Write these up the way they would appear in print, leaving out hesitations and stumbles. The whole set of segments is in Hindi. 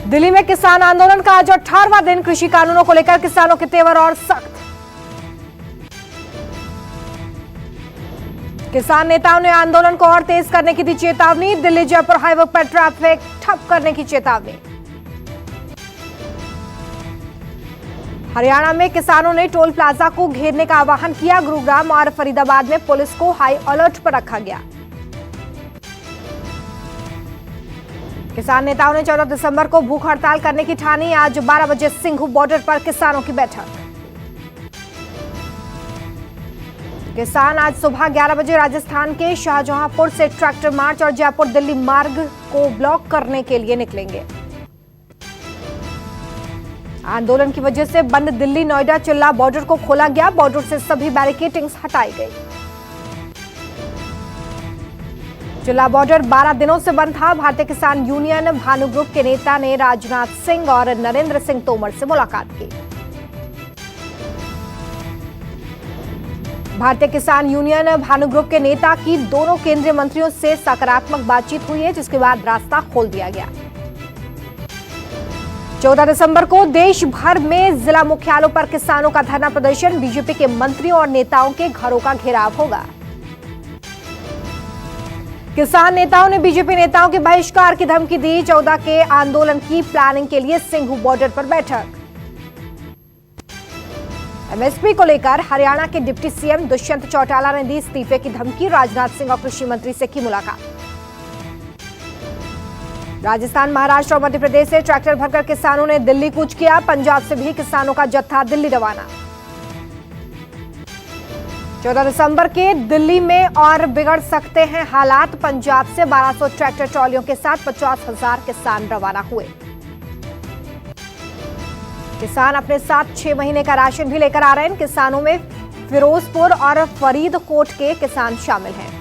दिल्ली में किसान आंदोलन का आज 18वां दिन। कृषि कानूनों को लेकर किसानों के तेवर और सख्त। किसान नेताओं ने आंदोलन को और तेज करने की दी चेतावनी। दिल्ली जयपुर हाईवे पर ट्रैफिक ठप करने की चेतावनी। हरियाणा में किसानों ने टोल प्लाजा को घेरने का आह्वान किया। गुरुग्राम और फरीदाबाद में पुलिस को हाई अलर्ट पर रखा गया। किसान नेताओं ने 14 दिसंबर को भूख हड़ताल करने की ठानी। आज 12 बजे सिंघू बॉर्डर पर किसानों की बैठक। किसान आज सुबह 11 बजे राजस्थान के शाहजहांपुर से ट्रैक्टर मार्च और जयपुर दिल्ली मार्ग को ब्लॉक करने के लिए निकलेंगे। आंदोलन की वजह से बंद दिल्ली नोएडा चिल्ला बॉर्डर को खोला गया। बॉर्डर से सभी बैरिकेडिंग्स हटाई गई। चिल्ला बॉर्डर 12 दिनों से बंद था। भारतीय किसान यूनियन भानु ग्रुप के नेता ने राजनाथ सिंह और नरेंद्र सिंह तोमर से मुलाकात की। भारतीय किसान यूनियन भानु ग्रुप के नेता की दोनों केंद्रीय मंत्रियों से सकारात्मक बातचीत हुई है, जिसके बाद रास्ता खोल दिया गया। 14 दिसंबर को देश भर में जिला मुख्यालयों पर किसानों का धरना प्रदर्शन। बीजेपी के मंत्रियों और नेताओं के घरों का घेराव होगा। किसान नेताओं ने बीजेपी नेताओं के बहिष्कार की धमकी दी। 14 के आंदोलन की प्लानिंग के लिए सिंघू बॉर्डर पर बैठक। एमएसपी को लेकर हरियाणा के डिप्टी सीएम दुष्यंत चौटाला ने दी इस्तीफे की धमकी। राजनाथ सिंह और कृषि मंत्री से की मुलाकात। राजस्थान, महाराष्ट्र और मध्य प्रदेश से ट्रैक्टर भरकर किसानों ने दिल्ली कूच किया। पंजाब से भी किसानों का जत्था दिल्ली रवाना। 14 दिसंबर के दिल्ली में और बिगड़ सकते हैं हालात। पंजाब से 1200 ट्रैक्टर ट्रॉलियों के साथ 50,000 किसान रवाना हुए। किसान अपने साथ 6 महीने का राशन भी लेकर आ रहे हैं। किसानों में फिरोजपुर और फरीदकोट के किसान शामिल हैं।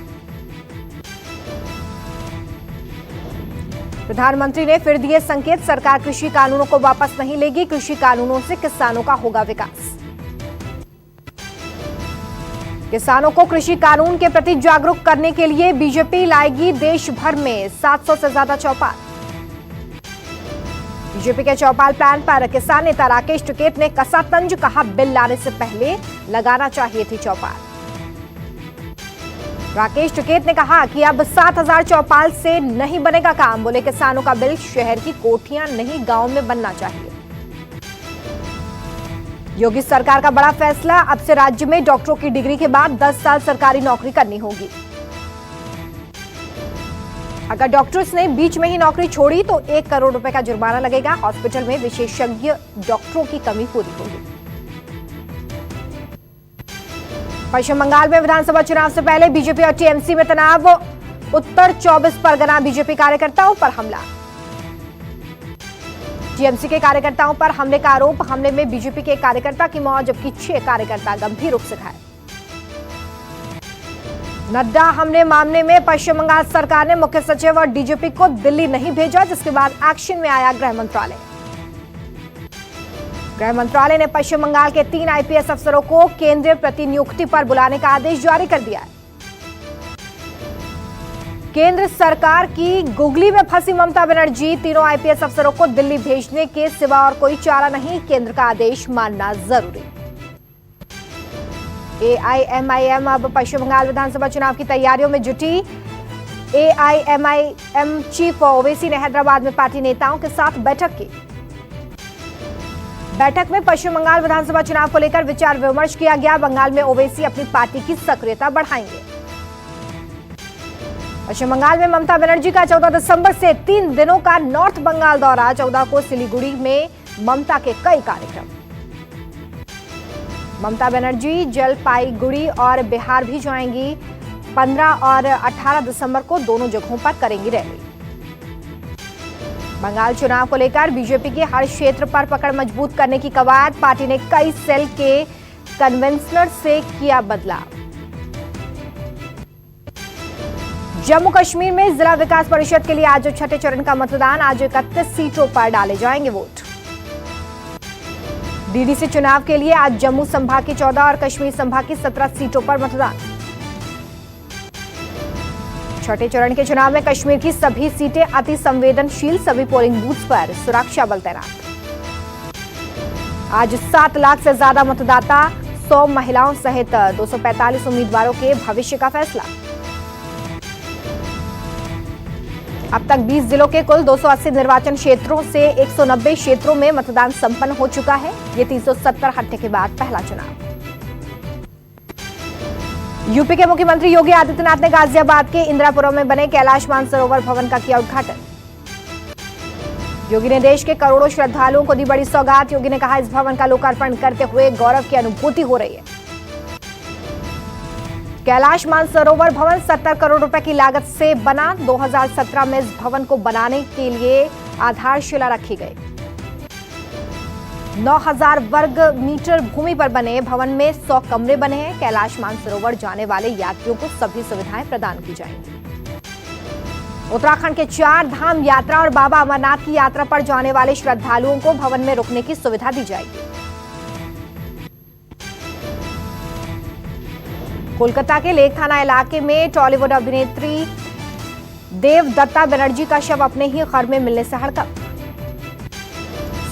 प्रधानमंत्री ने फिर दिए संकेत। सरकार कृषि कानूनों को वापस नहीं लेगी। कृषि कानूनों से किसानों का होगा विकास। किसानों को कृषि कानून के प्रति जागरूक करने के लिए बीजेपी लाएगी देश भर में 700 से ज्यादा चौपाल। बीजेपी के चौपाल प्लान पर किसान नेता राकेश टिकैत ने कसा तंज। कहा, बिल लाने से पहले लगाना चाहिए थी चौपाल। राकेश टिकैत ने कहा कि अब 7,000 चौपाल से नहीं बनेगा काम। बोले, किसानों का बिल शहर की कोठियां नहीं गांव में बनना चाहिए। योगी सरकार का बड़ा फैसला। अब से राज्य में डॉक्टरों की डिग्री के बाद 10 साल सरकारी नौकरी करनी होगी। अगर डॉक्टर्स ने बीच में ही नौकरी छोड़ी तो 1 करोड़ रुपए का जुर्माना लगेगा। हॉस्पिटल में विशेषज्ञ डॉक्टरों की कमी पूरी होगी। पश्चिम बंगाल में विधानसभा चुनाव से पहले बीजेपी और टीएमसी में तनाव। उत्तर 24 परगना बीजेपी कार्यकर्ताओं पर हमला। टीएमसी के कार्यकर्ताओं पर हमले का आरोप। हमले में बीजेपी के एक कार्यकर्ता की मौत, जबकि 6 कार्यकर्ता गंभीर रूप से घायल। नड्डा हमले मामले में पश्चिम बंगाल सरकार ने मुख्य सचिव और डीजीपी को दिल्ली नहीं भेजा, जिसके बाद एक्शन में आया गृह मंत्रालय। गृह मंत्रालय ने पश्चिम बंगाल के 3 आईपीएस अफसरों को केंद्रीय प्रतिनियुक्ति पर बुलाने का आदेश जारी कर दिया है। केंद्र सरकार की गुगली में फंसी ममता बनर्जी। तीनों आईपीएस अफसरों को दिल्ली भेजने के सिवा और कोई चारा नहीं। केंद्र का आदेश मानना जरूरी। एआईएमआईएम अब पश्चिम बंगाल विधानसभा चुनाव की तैयारियों में जुटी। एआईएमआईएम चीफ ओवैसी ने हैदराबाद में पार्टी नेताओं के साथ बैठक की। बैठक में पश्चिम बंगाल विधानसभा चुनाव को लेकर विचार विमर्श किया गया। बंगाल में ओवैसी अपनी पार्टी की सक्रियता बढ़ाएंगे। पश्चिम बंगाल में ममता बनर्जी का 14 दिसंबर से 3 दिनों का नॉर्थ बंगाल दौरा। 14 को सिलीगुड़ी में ममता के कई कार्यक्रम। ममता बनर्जी जलपाईगुड़ी और बिहार भी जाएंगी। 15 और 18 दिसंबर को दोनों जगहों पर करेंगी रैली। बंगाल चुनाव को लेकर बीजेपी की हर क्षेत्र पर पकड़ मजबूत करने की कवायद। पार्टी ने कई सेल के कन्वेंशनर से किया बदलाव। जम्मू कश्मीर में जिला विकास परिषद के लिए आज 6ठे चरण का मतदान। आज 31 सीटों पर डाले जाएंगे वोट। डीडीसी चुनाव के लिए आज जम्मू संभाग की 14 और कश्मीर संभाग की 17 सीटों पर मतदान। छठे चरण के चुनाव में कश्मीर की सभी सीटें अति संवेदनशील, सभी पोलिंग बूथ्स पर सुरक्षा बल तैनात। आज 7 लाख से ज्यादा मतदाता, 100 महिलाओं सहित 245 उम्मीदवारों के भविष्य का फैसला। अब तक 20 जिलों के कुल 280 निर्वाचन क्षेत्रों से 190 क्षेत्रों में मतदान संपन्न हो चुका है। ये 370 हटने के बाद पहला चुनाव। यूपी के मुख्यमंत्री योगी आदित्यनाथ ने गाजियाबाद के इंदिरापुरम में बने कैलाश मानसरोवर भवन का किया उद्घाटन। योगी ने देश के करोड़ों श्रद्धालुओं को दी बड़ी सौगात। योगी ने कहा, इस भवन का लोकार्पण करते हुए गौरव की अनुभूति हो रही है। कैलाश मानसरोवर भवन 70 करोड़ रुपए की लागत से बना। 2017 में इस भवन को बनाने के लिए आधारशिला रखी गई। 9000 वर्ग मीटर भूमि पर बने भवन में 100 कमरे बने हैं। कैलाश मानसरोवर जाने वाले यात्रियों को सभी सुविधाएं प्रदान की जाएंगी। उत्तराखंड के 4 धाम यात्रा और बाबा अमरनाथ की यात्रा पर जाने वाले श्रद्धालुओं को भवन में रुकने की सुविधा दी जाएगी। कोलकाता के लेक थाना इलाके में टॉलीवुड अभिनेत्री देवदत्ता बनर्जी का शव अपने ही घर में मिलने से हड़कंप।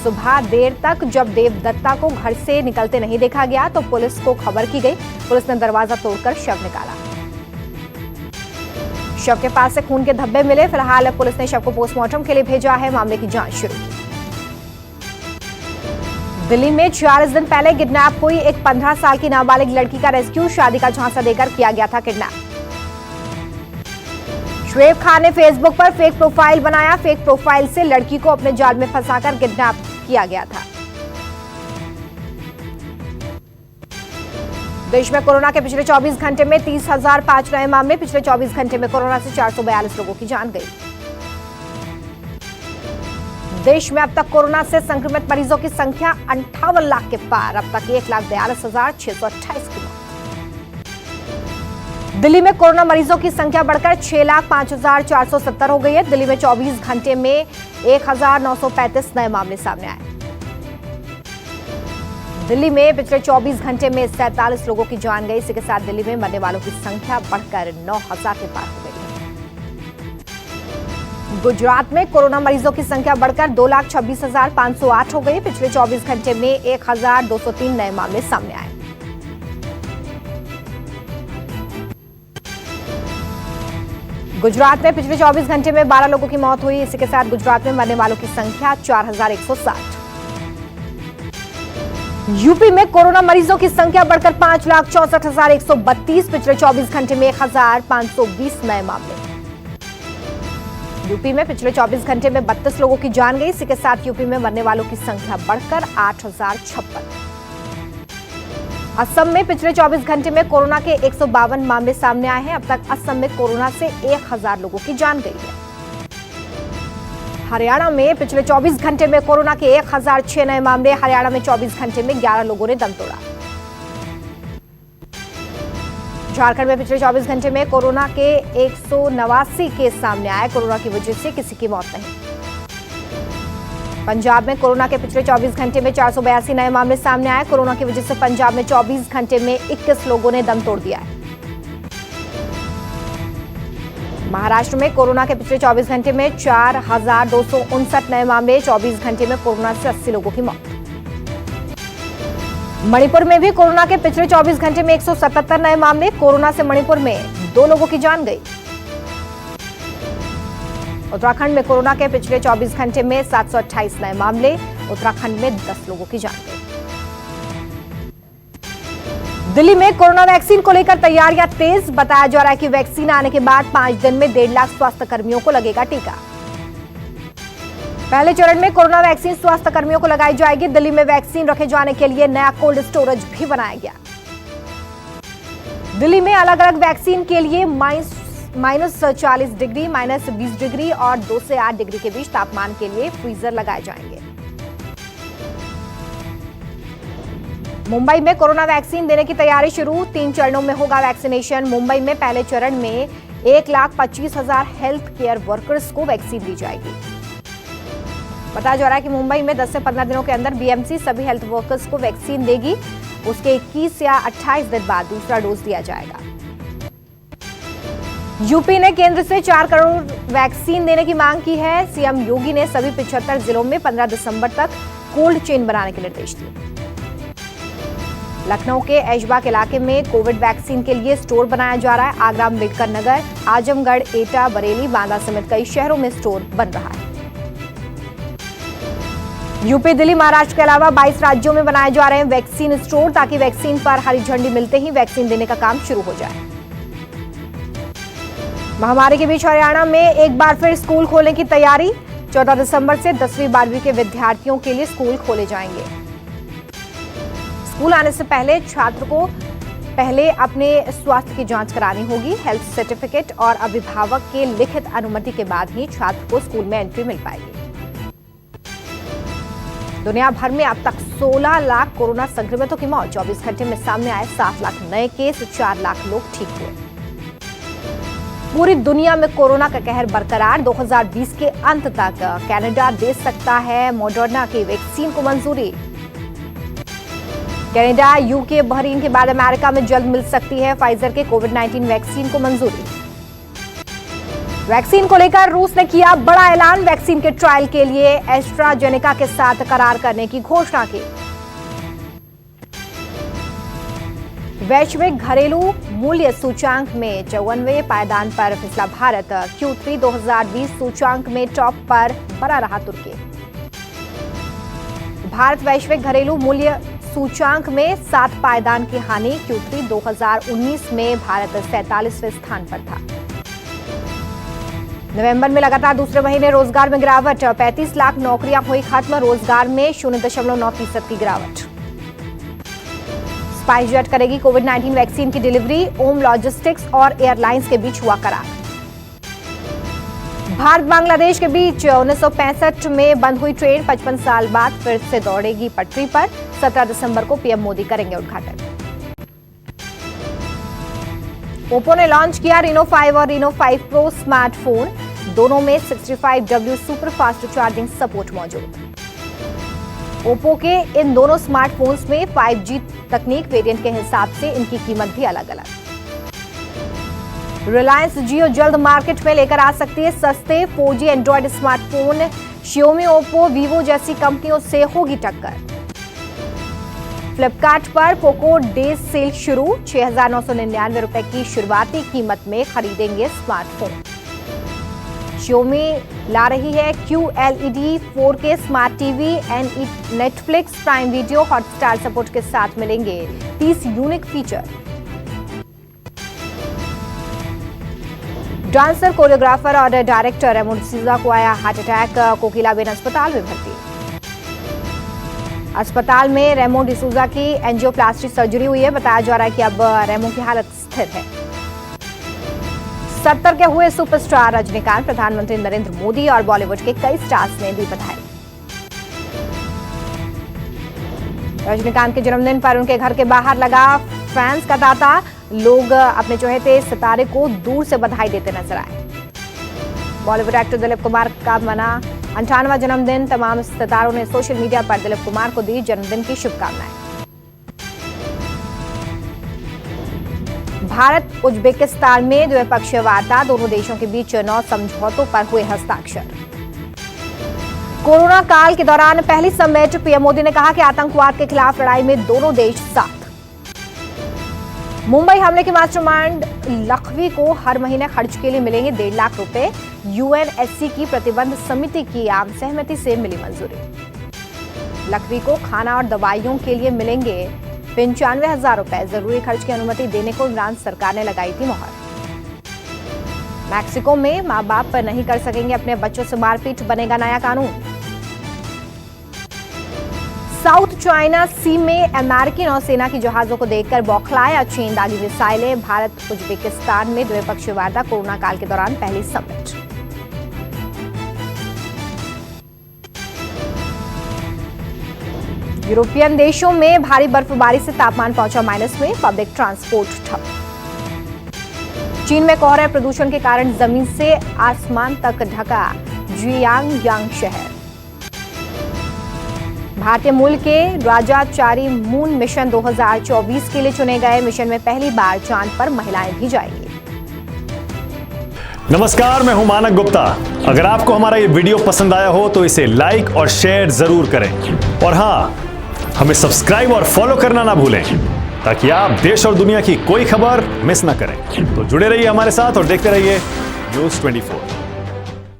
सुबह देर तक जब देवदत्ता को घर से निकलते नहीं देखा गया तो पुलिस को खबर की गई। पुलिस ने दरवाजा तोड़कर शव निकाला। शव के पास से खून के धब्बे मिले। फिलहाल पुलिस ने शव को पोस्टमार्टम के लिए भेजा है। मामले की जांच शुरू की। दिल्ली में 40 दिन पहले किडनैप हुई एक 15 साल की नाबालिग लड़की का रेस्क्यू। शादी का झांसा देकर किया गया था किडनैप। शुएब खान ने फेसबुक पर फेक प्रोफाइल बनाया। फेक प्रोफाइल से लड़की को अपने जाल में फंसाकर किडनैप किया गया था। देश में कोरोना के पिछले 24 घंटे में 30,005 नए मामले। पिछले 24 घंटे में कोरोना से 442 लोगों की जान गई। देश में अब तक कोरोना से संक्रमित मरीजों की संख्या 58 लाख के पार। अब तक 1,42,628 की मौत। दिल्ली में कोरोना मरीजों की संख्या बढ़कर 6,05,470 हो गई है। दिल्ली में 24 घंटे में 1,935 नए मामले सामने आए। दिल्ली में पिछले 24 घंटे में 47 लोगों की जान गई। इसी के साथ दिल्ली में मरने वालों की संख्या बढ़कर 9,000 के पार हो गई है। गुजरात में कोरोना मरीजों की संख्या बढ़कर 2,26,508 हो गई। पिछले 24 घंटे में 1,203 नए मामले सामने आए। गुजरात में पिछले 24 घंटे में 12 लोगों की मौत हुई। इसी के साथ गुजरात में मरने वालों की संख्या 4,160। यूपी में कोरोना मरीजों की संख्या बढ़कर 5,64,132। पिछले 24 घंटे में 1,520 नए मामले। यूपी में पिछले 24 घंटे में 32 लोगों की जान गई। इसी के साथ यूपी में मरने वालों की संख्या बढ़कर 8,056। असम में पिछले 24 घंटे में कोरोना के 152 मामले सामने आए हैं। अब तक असम में कोरोना से 1,000 लोगों की जान गई है। हरियाणा में पिछले 24 घंटे में कोरोना के 1,006 नए मामले। हरियाणा में 24 घंटे में 11 लोगों ने दम तोड़ा। झारखंड में पिछले 24 घंटे में कोरोना के 189 केस सामने आए। कोरोना की वजह से किसी की मौत नहीं। पंजाब में कोरोना के पिछले 24 घंटे में 482 नए मामले सामने आए। कोरोना की वजह से पंजाब में 24 घंटे में 21 लोगों ने दम तोड़ दिया है। महाराष्ट्र में कोरोना के पिछले 24 घंटे में 4,259 नए मामले। 24 घंटे में कोरोना से 80 लोगों की मौत। मणिपुर में भी कोरोना के पिछले 24 घंटे में 177 नए मामले। कोरोना से मणिपुर में 2 लोगों की जान गई। उत्तराखंड में कोरोना के पिछले 24 घंटे में 728 नए मामले। उत्तराखंड में 10 लोगों की जान गई। दिल्ली में कोरोना वैक्सीन को लेकर तैयारियां तेज। बताया जा रहा है कि वैक्सीन आने के बाद 5 दिन में 1.5 लाख स्वास्थ्य कर्मियों को लगेगा टीका। पहले चरण में कोरोना वैक्सीन स्वास्थ्य कर्मियों को लगाई जाएगी। दिल्ली में वैक्सीन रखे जाने के लिए नया कोल्ड स्टोरेज भी बनाया गया। दिल्ली में अलग अलग वैक्सीन के लिए -40 डिग्री, -20 डिग्री और 2 से 8 डिग्री के बीच तापमान के लिए फ्रीजर लगाए जाएंगे। मुंबई में कोरोना वैक्सीन देने की तैयारी शुरू। 3 चरणों में होगा वैक्सीनेशन। मुंबई में पहले चरण में 1,25,000 हेल्थ केयर वर्कर्स को वैक्सीन दी जाएगी। बताया जा रहा है कि मुंबई में 10 से 15 दिनों के अंदर बीएमसी सभी हेल्थ वर्कर्स को वैक्सीन देगी। उसके 21 या 28 दिन बाद दूसरा डोज दिया जाएगा। यूपी ने केंद्र से 4 करोड़ वैक्सीन देने की मांग की है। सीएम योगी ने सभी 75 जिलों में 15 दिसंबर तक कोल्ड चेन बनाने के निर्देश दिए। लखनऊ के ऐशबाग इलाके में कोविड वैक्सीन के लिए स्टोर बनाया जा रहा है। आगरा, अम्बेडकर नगर, आजमगढ़, एटा, बरेली, बांदा समेत कई शहरों में स्टोर बन रहा है। यूपी, दिल्ली, महाराष्ट्र के अलावा 22 राज्यों में बनाए जा रहे हैं वैक्सीन स्टोर, ताकि वैक्सीन पर हरी झंडी मिलते ही वैक्सीन देने का काम शुरू हो जाए। महामारी के बीच हरियाणा में एक बार फिर स्कूल खोलने की तैयारी। 14 दिसंबर से 10वीं 12वीं के विद्यार्थियों के लिए स्कूल खोले जाएंगे। स्कूल आने से पहले छात्र को पहले अपने स्वास्थ्य की जांच करानी होगी। हेल्थ सर्टिफिकेट और अभिभावक के लिखित अनुमति के बाद ही छात्र को स्कूल में एंट्री मिल पाएगी। दुनिया भर में अब तक 16 लाख कोरोना संक्रमितों की मौत। 24 घंटे में सामने आए 7 लाख नए केस, 4 लाख लोग ठीक हुए। पूरी दुनिया में कोरोना का कहर बरकरार। 2020 के अंत तक कनाडा दे सकता है मॉडर्ना की वैक्सीन को मंजूरी। कनाडा, यूके, बहरीन के बाद अमेरिका में जल्द मिल सकती है फाइजर के कोविड-19 वैक्सीन को मंजूरी। वैक्सीन को लेकर रूस ने किया बड़ा ऐलान। वैक्सीन के ट्रायल के लिए एस्ट्राजेनेका के साथ करार करने की घोषणा की। वैश्विक घरेलू मूल्य सूचांक में 54वें पायदान पर फिसला भारत। Q3 2020 सूचांक में टॉप पर बना रहा तुर्की। भारत वैश्विक घरेलू मूल्य सूचांक में 7 पायदान की हानि। Q3 2019 में भारत 47वें स्थान पर था। नवंबर में लगातार दूसरे महीने रोजगार में गिरावट। 35 लाख नौकरियां हुई खत्म। रोजगार में 0.9% की गिरावट। स्पाइसजेट करेगी कोविड-19 वैक्सीन की डिलीवरी। ओम लॉजिस्टिक्स और एयरलाइंस के बीच हुआ करार। भारत बांग्लादेश के बीच 1965 में बंद हुई ट्रेन 55 साल बाद फिर से दौड़ेगी पटरी पर। 17 दिसंबर को पीएम मोदी करेंगे उद्घाटन। ओप्पो ने लॉन्च किया Reno 5 और Reno 5 Pro स्मार्टफोन। दोनों में 65W super fast charging support मौजूद। ओप्पो के इन दोनों स्मार्टफोन्स में 5G तकनीक। वेरिएंट के हिसाब से इनकी कीमत भी अलग अलग। रिलायंस जियो जल्द मार्केट में लेकर आ सकती है सस्ते 4G Android smartphone. Xiaomi, Oppo, Vivo जैसी कंपनियों से होगी टक्कर। फ्लिपकार्ट पर पोको डेज सेल शुरू। 6,999 रुपए की शुरुआती कीमत में खरीदेंगे स्मार्टफोन। Xiaomi ला रही है QLED 4K smart TV. Netflix, prime video, Hotstar support के साथ मिलेंगे 30 यूनिक फीचर। डांसर, कोरियोग्राफर और डायरेक्टर रेमो डिसूजा को आया हार्ट अटैक। कोकिलाबेन अस्पताल में भर्ती। अस्पताल में रेमो डिसूजा की एंजियोप्लास्टी सर्जरी हुई है। बताया जा रहा है कि अब रेमो की हालत स्थिर है। 70 के हुए सुपरस्टार रजनीकांत। प्रधानमंत्री नरेंद्र मोदी और बॉलीवुड के कई स्टार्स ने दी बधाई। रजनीकांत के जन्मदिन पर उनके घर के बाहर लगा फैंस का तांता। लोग अपने चहेते सितारे को दूर से बधाई देते नजर आए। बॉलीवुड एक्टर दिलीप कुमार का मना 98वां जन्मदिन। तमाम सितारों ने सोशल मीडिया पर दिलीप कुमार को दी जन्मदिन की शुभकामनाएं। भारत उज्बेकिस्तान में द्विपक्षीय वार्ता। दोनों देशों के बीच 9 समझौतों पर हुए हस्ताक्षर। कोरोना काल के दौरान पहली समिट। पीएम मोदी ने कहा कि आतंकवाद के खिलाफ लड़ाई में दोनों देश साथ। मुंबई हमले के मास्टरमाइंड लखवी को हर महीने खर्च के लिए मिलेंगे 1.5 लाख रुपए। यूएनएससी की प्रतिबंध समिति की आम सहमति से मिली मंजूरी। लखवी को खाना और दवाइयों के लिए मिलेंगे 95,000 रुपए। जरूरी खर्च की अनुमति देने को इमरान सरकार ने लगाई थी मोहर। मैक्सिको में मां बाप नहीं कर सकेंगे अपने बच्चों से मारपीट, बनेगा नया कानून। साउथ चाइना सी में अमेरिकी नौसेना की जहाजों को देखकर बौखलाया चीन। दागी मिसाइलें। भारत उज्बेकिस्तान में द्विपक्षीय वार्ता। कोरोना काल के दौरान पहली समिट। यूरोपियन देशों में भारी बर्फबारी से तापमान पहुंचा माइनस में। पब्लिक ट्रांसपोर्ट ठप। चीन में कोहरे प्रदूषण के कारण जमीन से आसमान तक ढका जियांगयांग शहर। भारतीय मूल के राजाचारी मून मिशन 2024 के लिए चुने गए। मिशन में पहली बार चांद पर महिलाएं भी जाएंगी। नमस्कार, मैं हूं मानक गुप्ता। अगर आपको हमारा ये वीडियो पसंद आया हो तो इसे लाइक और शेयर जरूर करें और हां, हमें सब्सक्राइब और फॉलो करना ना भूलें ताकि आप देश और दुनिया की कोई खबर मिस ना करें। तो जुड़े रहिए हमारे साथ और देखते रहिए न्यूज़ 24।